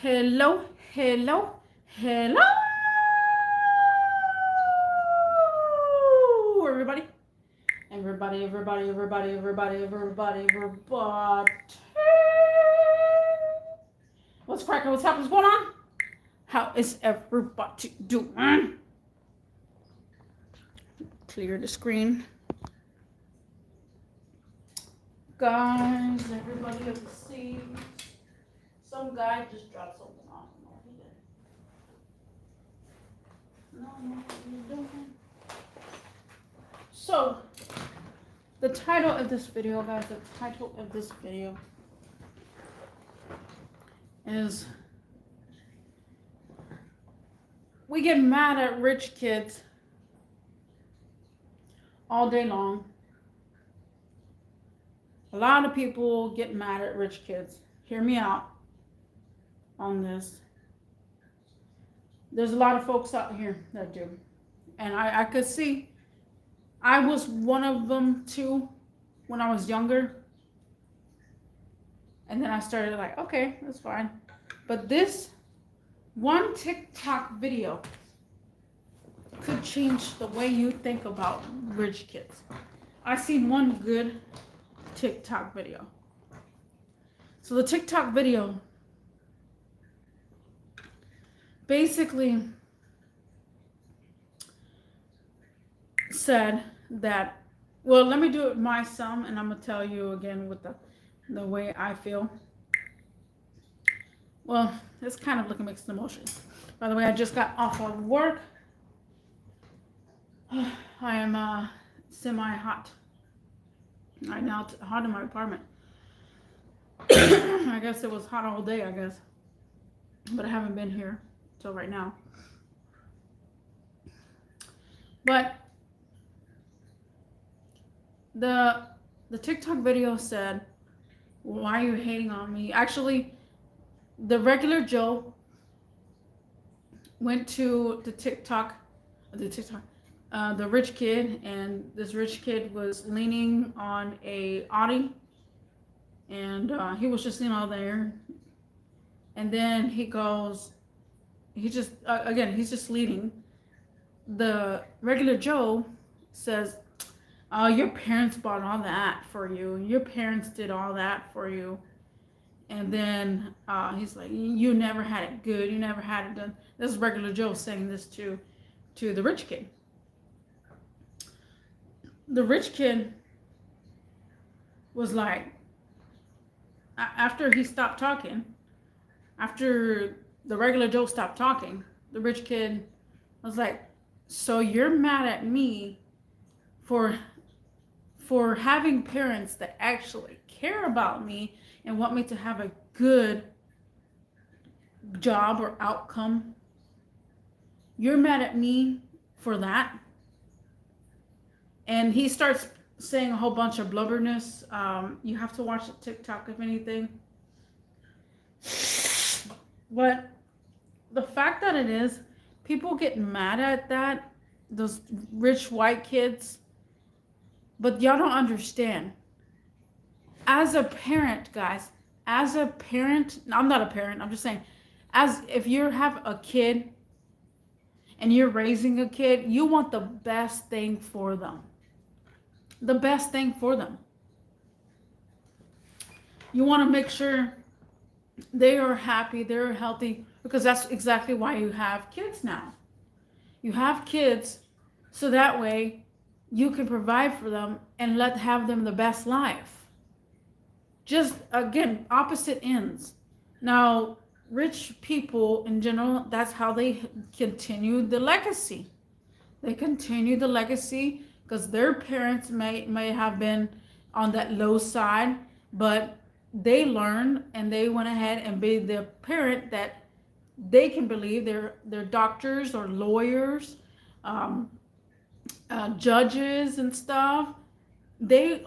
Hello, hello, hello, everybody. Everybody. What's cracking? What's happening? What's going on? How is everybody doing? Clear the screen. Guys, everybody have a seat. Some guy just dropped something off. No, he didn't. No, he didn't. So, the title of this video, guys, is we get mad at rich kids all day long. A lot of people get mad at rich kids. Hear me out on this. There's a lot of folks out here that do. And I could see. I was one of them too when I was younger. And then I started like, okay, that's fine. But this one TikTok video could change the way you think about rich kids. I seen one good TikTok video. So the TikTok video basically said that, well, let me do it my sum, and I'm gonna tell you again with the way I feel. Well, it's kind of like a mixed emotions. By the way, I just got off of work. I am semi-hot. Right now, it's hot in my apartment. I guess it was hot all day, I guess. But I haven't been here till right now. But the TikTok video said, why are you hating on me? Actually, the regular Joe went to the rich kid, and this rich kid was leaning on a Audi, and he was just all there. And then he goes, he's just leading. The regular Joe says, your parents bought all that for you. Your parents did all that for you. And then he's like, you never had it good. You never had it done. This is regular Joe saying this to the rich kid. The rich kid was like, after he stopped talking, after the regular Joe stopped talking, the rich kid was like, so you're mad at me for having parents that actually care about me and want me to have a good job or outcome. You're mad at me for that? And he starts saying a whole bunch of blubberness. You have to watch the TikTok, if anything. But the fact that it is, people get mad at that, those rich white kids. But y'all don't understand. As a parent, guys, I'm not a parent, I'm just saying, if you have a kid and you're raising a kid, you want the best thing for them. The best thing for them. You want to make sure they are happy, they're healthy, because that's exactly why you have kids now. You have kids so that way you can provide for them and have them the best life. Just, again, opposite ends. Now, rich people in general, that's how they continue the legacy. They continue the legacy because their parents may have been on that low side, but they learned and they went ahead and be the parent that they can believe. They're doctors or lawyers, judges and stuff. They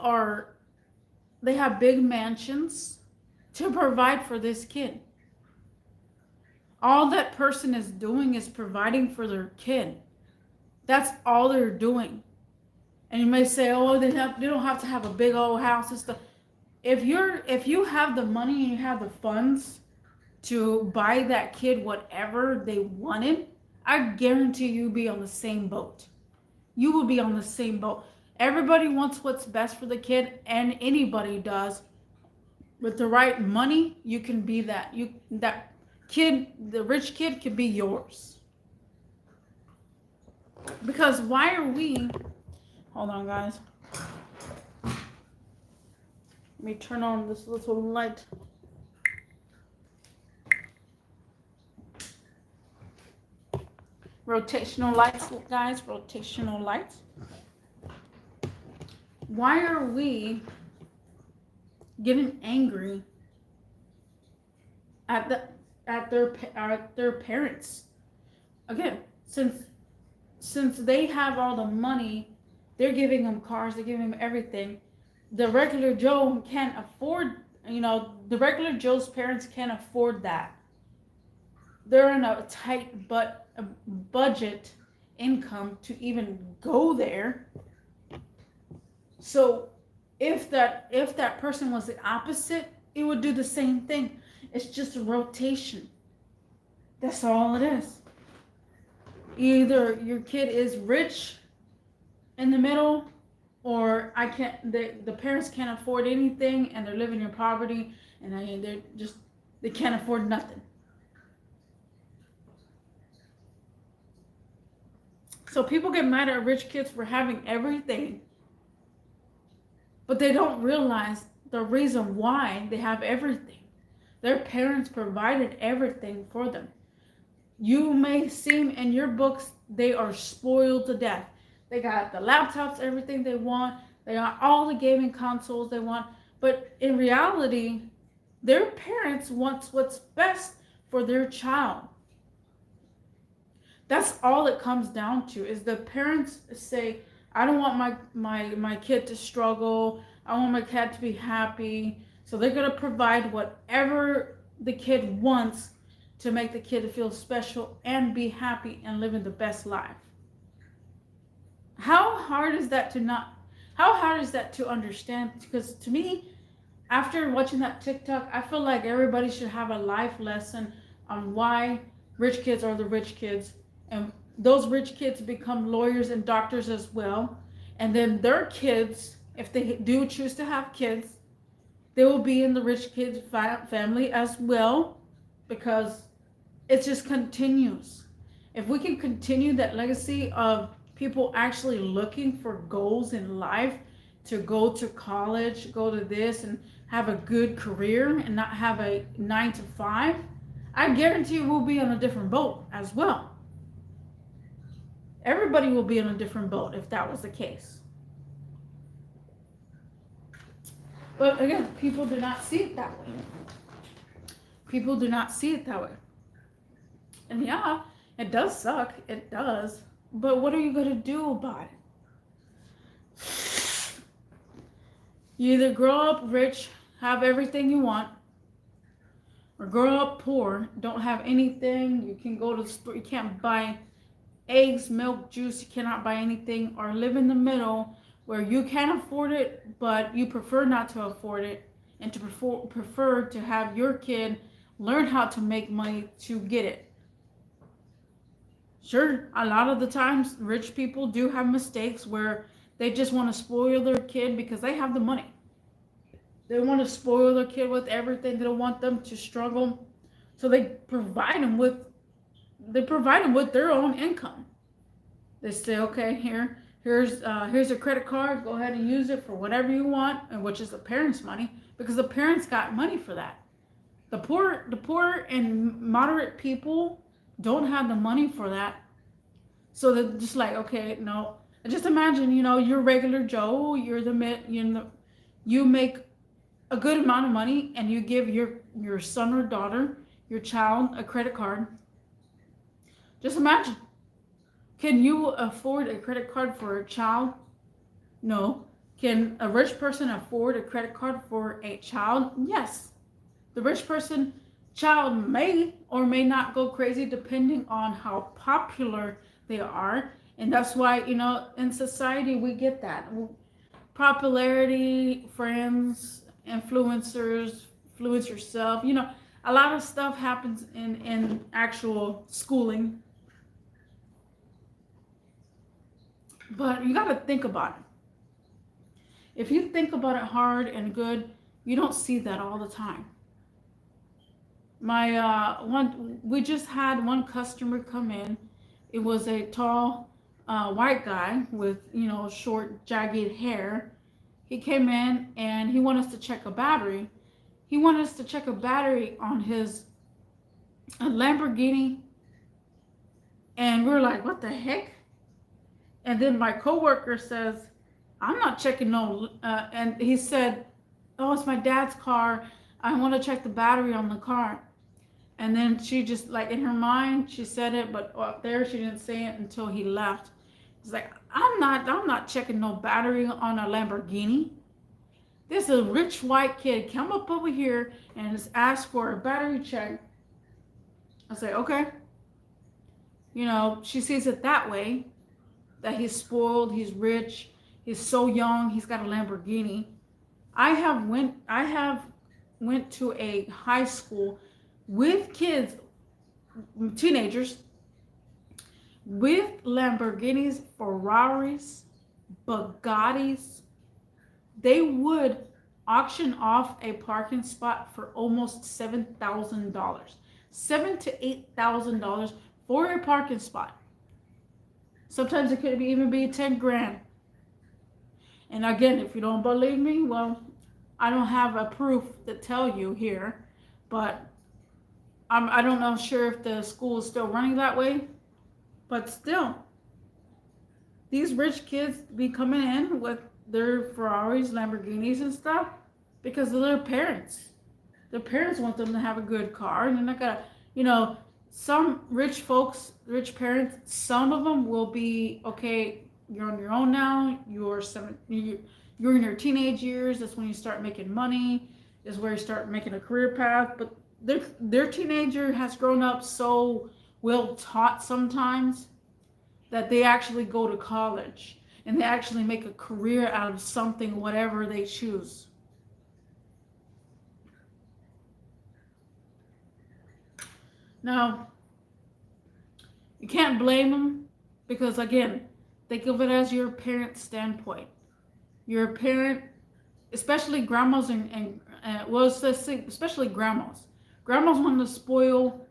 have big mansions to provide for this kid. All that person is doing is providing for their kid. That's all they're doing. And you may say, oh, they don't have to have a big old house and stuff. If you have the money and you have the funds to buy that kid whatever they wanted, I guarantee you'll be on the same boat. You will be on the same boat. Everybody wants what's best for the kid, and anybody does. With the right money, you can be that. That kid, the rich kid, can be yours. Because why are we? Hold on, guys. Let me turn on this little light. Rotational lights, guys. Rotational lights. Why are we getting angry at their parents? Again, since they have all the money, they're giving them cars, they're giving them everything. The regular Joe can't afford, the regular Joe's parents can't afford that. They're in a tight budget income to even go there. So if that person was the opposite, it would do the same thing. It's just a rotation. That's all it is. Either your kid is rich in the middle, or the parents can't afford anything and they're living in poverty, and they can't afford nothing. So people get mad at rich kids for having everything, but they don't realize the reason why they have everything. Their parents provided everything for them. You may seem in your books they are spoiled to death. They got the laptops, everything they want. They got all the gaming consoles they want. But in reality, their parents want what's best for their child. That's all it comes down to, is the parents say, I don't want my kid to struggle. I want my kid to be happy. So they're going to provide whatever the kid wants to make the kid feel special and be happy and living the best life. How hard is that to understand? Because to me, after watching that TikTok, I feel like everybody should have a life lesson on why rich kids are the rich kids. And those rich kids become lawyers and doctors as well. And then their kids, if they do choose to have kids, they will be in the rich kids family as well, because it just continues. If we can continue that legacy of people actually looking for goals in life, to go to college, go to this and have a good career and not have a 9-to-5, I guarantee you we'll be on a different boat as well. Everybody will be on a different boat if that was the case. But again, people do not see it that way. People do not see it that way. And yeah, it does suck. It does. But what are you going to do about it? You either grow up rich, have everything you want, or grow up poor, don't have anything. You can go to the store, you can't buy eggs, milk, juice, you cannot buy anything, or live in the middle where you can afford it, but you prefer not to afford it, and to prefer to have your kid learn how to make money to get it. Sure, a lot of the times rich people do have mistakes where they just want to spoil their kid because they have the money. They want to spoil their kid with everything. They don't want them to struggle. So they provide them with their own income. They say, okay, here's a credit card. Go ahead and use it for whatever you want, and which is the parents' money, because the parents got money for that. The poor and moderate people don't have the money for that. So they're just like, okay, no. Just imagine, you're regular Joe, you make a good amount of money, and you give your son or daughter, your child, a credit card. Just imagine. Can you afford a credit card for a child? No. Can a rich person afford a credit card for a child? Yes. The rich person child may or may not go crazy depending on how popular they are. And that's why, in society we get that. Popularity, friends, influencers, influence yourself. A lot of stuff happens in actual schooling, but you got to think about it. If you think about it hard and good, you don't see that all the time. My one, we just had one customer come in. It was a tall white guy with short jagged hair. He came in and he wanted us to check a battery. He wanted us to check a battery on his Lamborghini, and we were like, "What the heck?" And then my coworker says, "I'm not checking no." And he said, "Oh, it's my dad's car. I want to check the battery on the car." And then she just like in her mind she said it, but up there she didn't say it until he left. It's like I'm not checking no battery on a Lamborghini. This is a rich white kid come up over here and just ask for a battery check. I say, okay. She sees it that way, that he's spoiled, he's rich, he's so young, he's got a Lamborghini. I have went to a high school with kids, teenagers, with Lamborghinis, Ferraris, Bugattis. They would auction off a parking spot for almost $7,000, $7,000 to $8,000 for a parking spot. Sometimes it could even be 10 grand. And again, if you don't believe me, well, I don't have a proof to tell you here, but I don't know sure if the school is still running that way, but still, these rich kids be coming in with their Ferraris, Lamborghinis, and stuff because of their parents. Their parents want them to have a good car, and they're not gonna, some rich folks, rich parents. Some of them will be okay. You're on your own now. You're in your teenage years. That's when you start making money. Is where you start making a career path. But their teenager has grown up so well taught sometimes that they actually go to college and they actually make a career out of something, whatever they choose. Now, you can't blame them because, again, think of it as your parent's standpoint. Your parent, especially grandmas well, especially grandmas. Grandmas want to spoil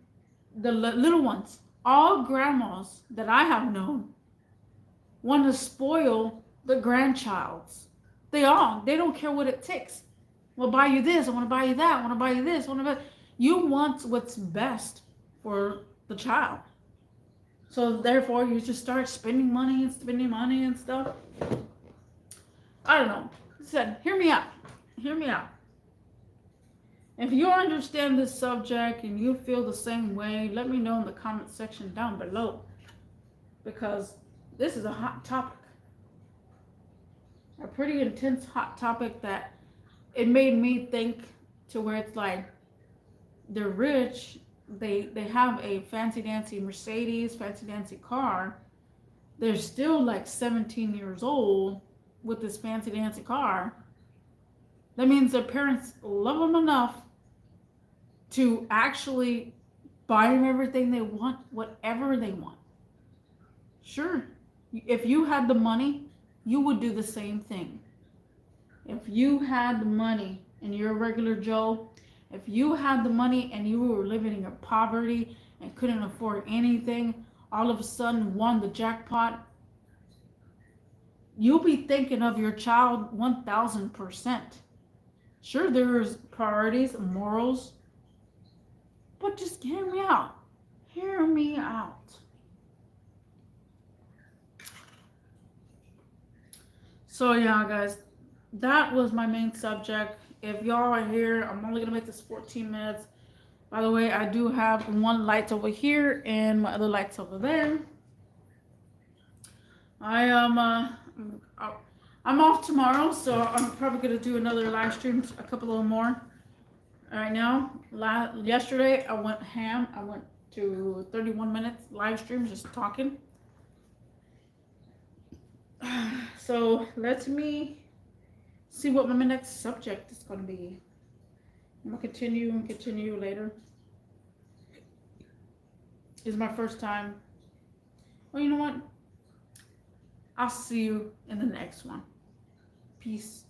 the little ones. All grandmas that I have known want to spoil the grandchilds. They don't care what it takes. We'll buy you this. I want to buy you that. I want to buy you this. I want to buy. You want what's best for the child. So therefore, you just start spending money and stuff. I don't know. I said, hear me out. Hear me out. If you understand this subject and you feel the same way, let me know in the comment section down below. Because this is a hot topic. A pretty intense hot topic that it made me think to where it's like they're rich, they have a fancy dancy Mercedes, fancy dancy car. They're still like 17 years old with this fancy dancy car. That means their parents love them enough to actually buy them everything they want, whatever they want. Sure, if you had the money, you would do the same thing. If you had the money and you're a regular Joe, if you had the money and you were living in poverty and couldn't afford anything, all of a sudden won the jackpot, you'll be thinking of your child 1000%. Sure, there's priorities, morals, but just hear me out. Hear me out. So yeah, guys, that was my main subject. If y'all are here, I'm only gonna make this 14 minutes. By the way, I do have one light over here and my other lights over there. I am I'm off tomorrow, so I'm probably gonna do another live stream, a couple of more. Right now, yesterday I went ham. I went to 31 minutes live stream just talking. So let me see what my next subject is going to be. I'm gonna continue later. It's my first time. Well, you know what? I'll see you in the next one. Peace.